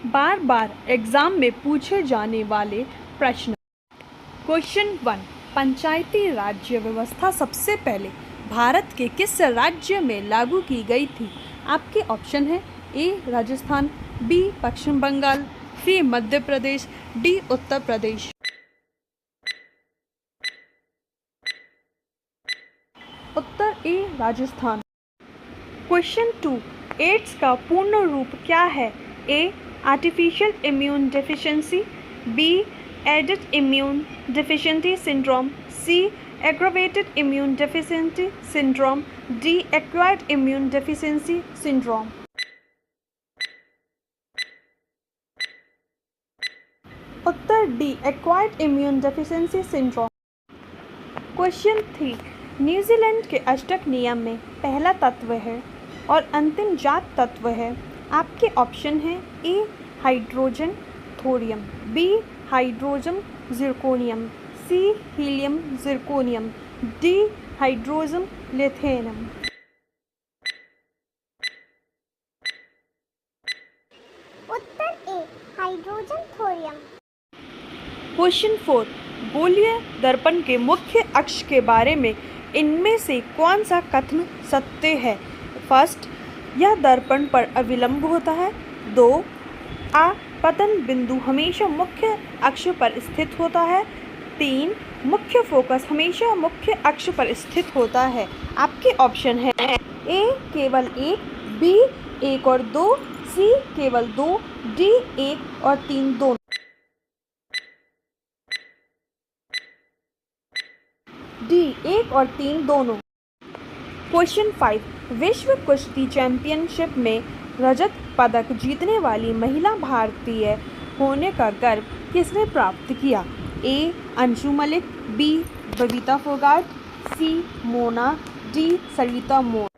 बार बार exam में पूछे जाने वाले प्रश्न। क्वेश्चन 1। पंचायती राज्य व्यवस्था सबसे पहले भारत के किस राज्य में लागू की गई थी? आपके ऑप्शन है A Rajasthan, B Paschim Bangal, C Madhya Pradesh, D Uttar Pradesh. उत्तर ए राजस्थान। क्वेश्चन 2। एड्स का पूर्ण रूप क्या है? A artificial immune deficiency, B aided immune deficiency syndrome, C aggravated immune deficiency syndrome, D acquired immune deficiency syndrome. उत्तर D acquired immune deficiency syndrome. Question 3। Newlands के अष्टक नियम में पहला तत्व है और अंतिम जात तत्व है। आपके ऑप्शन हैं A hydrogen thorium, B hydrogen zirconium, C helium zirconium, D hydrogen lithium. उत्तर ए हाइड्रोजन थोरियम। क्वेश्चन 4। गोलीय दर्पण के मुख्य अक्ष के बारे में इनमें से कौन सा कथन सत्य है? फर्स्ट, यह दर्पण पर अविलंब होता है। 2, आपतन बिंदु हमेशा मुख्य अक्ष पर स्थित होता है। 3, मुख्य फोकस हमेशा मुख्य अक्ष पर स्थित होता है। आपके ऑप्शन है ए केवल 1, बी 1 और 2, सी केवल 2, डी 1 और 3 दोनों। डी 1 और 3 दोनों। क्वेश्चन 5। विश्व कुश्ती चैंपियनशिप में रजत पदक जीतने वाली महिला भारतीय होने का गर्व किसने प्राप्त किया? ए अंशु मलिक, बी बबीता फोगाट, सी मोना, डी सरिता मोर।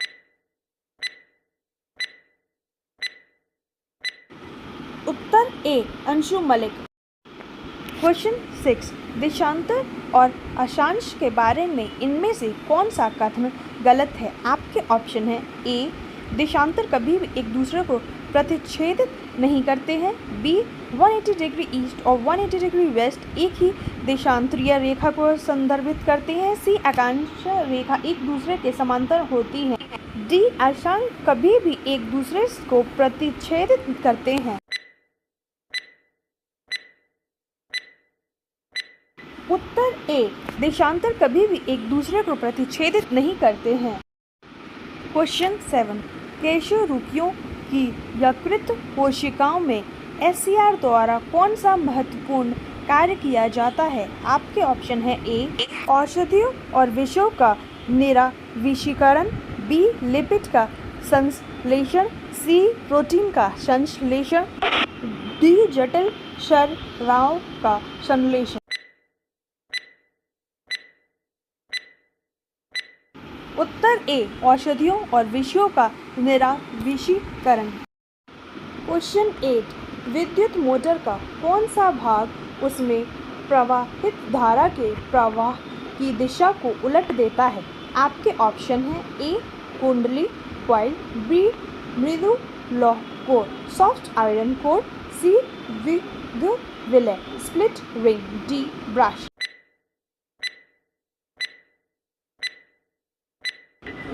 उत्तर ए अंशु मलिक। क्वेश्चन 6। देशांतर और अक्षांश के बारे में इनमें से कौन सा कथन गलत है? आपके ऑप्शन है ए देशांतर कभी भी एक दूसरे को प्रतिच्छेदित नहीं करते हैं, बी 180 डिग्री ईस्ट और 180 डिग्री वेस्ट एक ही देशांतरीय रेखा को संदर्भित करते हैं, सी अक्षांश रेखा एक दूसरे के समांतर होती है, डी अक्षांश कभी भी एक दूसरे को प्रतिच्छेदित करते हैं। उत्तर ए देशांतर कभी भी एक दूसरे को प्रतिच्छेदित नहीं करते हैं। क्वेश्चन 7। केशरुकियों की यकृत कोशिकाओं में एससीआर द्वारा कौन सा महत्वपूर्ण कार्य किया जाता है? आपके ऑप्शन है ए औषधियों और विषयों का निराविषीकरण, बी लिपिड का संश्लेषण, सी प्रोटीन का संश्लेषण, डी जटिल शर्कराओं का संश्लेषण। उत्तर ए औषधियों और विषयों का निराविषीकरण। क्वेश्चन 8। विद्युत मोटर का कौन सा भाग उसमें प्रवाहित धारा के प्रवाह की दिशा को उलट देता है? आपके ऑप्शन है ए कुंडली कॉइल, बी मृदु लौह कोर सॉफ्ट आयरन कोर, सी विद्युत विलय स्प्लिट रिंग, डी ब्रश।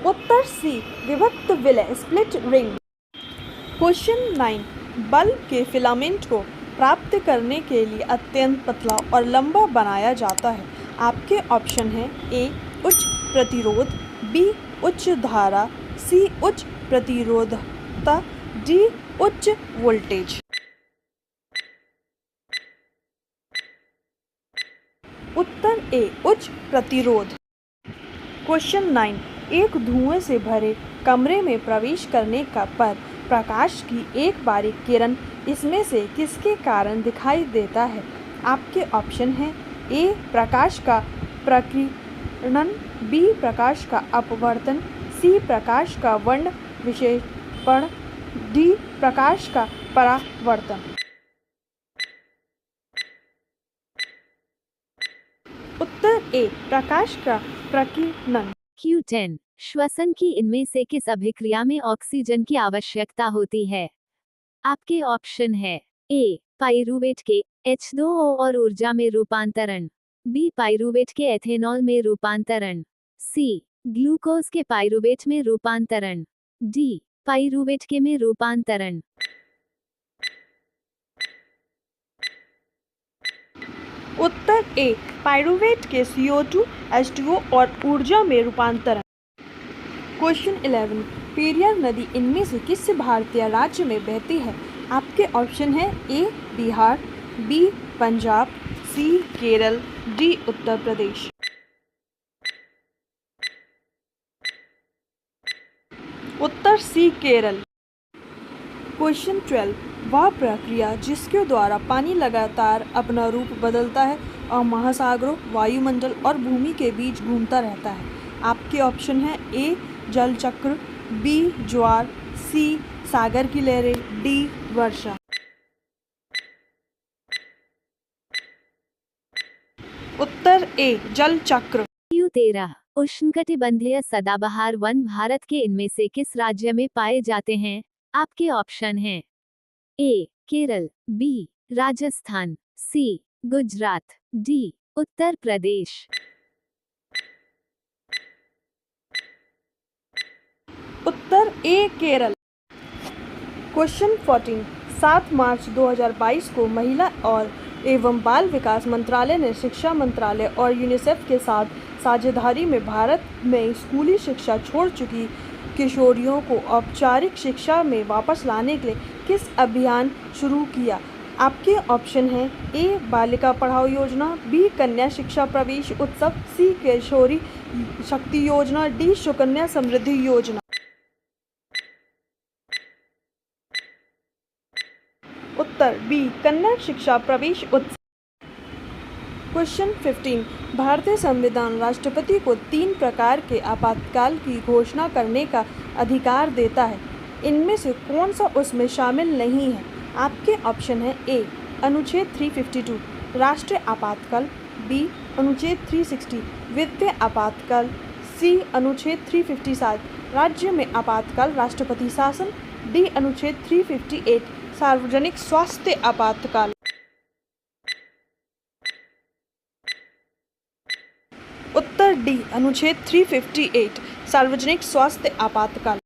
उत्तर सी विभक्त विलय स्प्लिट रिंग। क्वेश्चन 9। बल्ब के फिलामेंट को प्राप्त करने के लिए अत्यंत पतला और लंबा बनाया जाता है। आपके ऑप्शन हैं ए उच्च प्रतिरोध, बी उच्च धारा, सी उच्च प्रतिरोधकता, डी उच्च वोल्टेज। उत्तर ए उच्च प्रतिरोध। क्वेश्चन 9। एक धुएं से भरे कमरे में प्रवेश करने का पर प्रकाश की एक बारीक किरण इसमें से किसके कारण दिखाई देता है? आपके ऑप्शन हैं ए प्रकाश का प्रकीर्णन, बी प्रकाश का अपवर्तन, सी प्रकाश का वर्ण विक्षेपण, डी प्रकाश का परावर्तन। उत्तर ए प्रकाश का प्रकीर्णन। Q10 श्वसन की इनमें से किस अभिक्रिया में ऑक्सीजन की आवश्यकता होती है? आपके ऑप्शन है ए पाइरूवेट के H2O और ऊर्जा में रूपांतरण, बी पाइरूवेट के एथेनॉल में रूपांतरण, सी ग्लूकोज के पाइरूवेट में रूपांतरण, डी पाइरूवेट के में रूपांतरण। उत्तर ए पाइरूवेट के CO2, H2O और ऊर्जा में रूपांतरण। क्वेश्चन 11 पेरियार नदी इनमें से किस भारतीय राज्य में बहती है? आपके ऑप्शन है ए बिहार, बी पंजाब, सी केरल, डी उत्तर प्रदेश। उत्तर सी केरल। क्वेश्चन 12 वह प्रक्रिया जिसके द्वारा पानी लगातार अपना रूप बदलता है और महासागरों, वायुमंडल और भूमि के बीच घूमता रहता है। आपके ऑप्शन है ए जल चक्र, बी ज्वार, सी सागर की लहरें, डी वर्षा। उत्तर ए जल चक्र। U13 उष्णकटिबंधीय सदाबहार वन भारत के इनमें से किस राज्य में पाए जाते हैं? आपके ऑप्शन हैं ए केरल, बी राजस्थान, सी गुजरात, डी उत्तर प्रदेश। उत्तर ए केरल। क्वेश्चन 14 7 मार्च 2022 को महिला और एवं बाल विकास मंत्रालय ने शिक्षा मंत्रालय और यूनिसेफ के साथ साझेदारी में भारत में स्कूली शिक्षा छोड़ चुकी किशोरियों को औपचारिक शिक्षा में वापस लाने के लिए किस अभियान शुरू किया? आपके ऑप्शन हैं ए बालिका पढ़ाओ योजना, बी कन्या शिक्षा प्रवेश उत्सव, सी किशोरी शक्ति योजना, डी सुकन्या समृद्धि योजना। उत्तर बी कन्या शिक्षा प्रवेश उत्सव। क्वेश्चन 15 भारतीय संविधान राष्ट्रपति को 3 प्रकार के आपातकाल की घोषणा करने का अधिकार देता है। इनमें से कौन सा उसमें शामिल नहीं है? आपके ऑप्शन है ए अनुच्छेद 352 राष्ट्रीय आपातकाल, बी अनुच्छेद 360 वित्तीय आपातकाल, सी अनुच्छेद 357 राज्य में आपातकाल राष्ट्रपति शासन, डी अनुच्छेद 358 सार्वजनिक स्वास्थ्य आपातकाल। उत्तर डी अनुच्छेद 358 सार्वजनिक स्वास्थ्य आपातकाल।